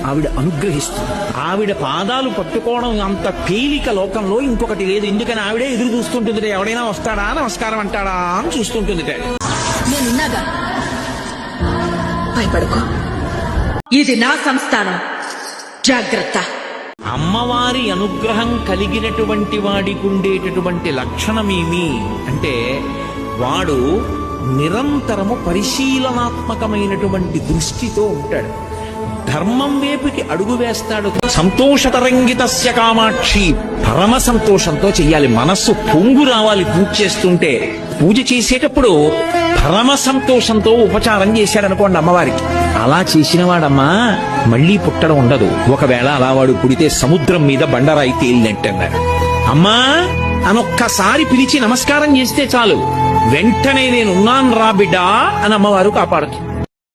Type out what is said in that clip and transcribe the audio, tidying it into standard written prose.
ఆవిడ అనుగ్రహిస్తుంది. ఆవిడ పాదాలు పట్టుకోవడం అంత తేలిక లోకంలో ఇంకొకటి లేదు. ఎందుకని ఆవిడే ఎదురు చూస్తుంటుంది, ఎవడైనా వస్తాడా నమస్కారం అంటాడా అని చూస్తుంటుంది. నేనున్నాగా, భయపడకు. ఇది నా సంస్థానం, జాగ్రత్త. అమ్మవారి అనుగ్రహం కలిగినటువంటి వాడికి ఉండేటటువంటి లక్షణమేమి అంటే, వాడు నిరంతరము పరిశీలనాత్మకమైనటువంటి దృష్టితో ఉంటాడు. ధర్మం వైపుకి అడుగు వేస్తాడు. సంతోషతరంగితస్య కామాక్షి, పరమ సంతోషంతో చెయ్యాలి. మనస్సు పొంగు రావాలి పూజ చేస్తుంటే. పూజ చేసేటప్పుడు పరమ సంతోషంతో ఉపచారం చేశాడనుకోండి అమ్మవారికి, అలా చేసిన వాడమ్మా మళ్లీ పుట్టడం ఉండదు. ఒకవేళ అలా వాడు పుడితే సముద్రం మీద బండరాయి తేలినట్టన్నారు. అమ్మా అనొక్కసారి పిలిచి నమస్కారం చేస్తే చాలు, వెంటనే నేనున్నాను రా బిడ్డా అని అమ్మవారు కాపాడుతుంది.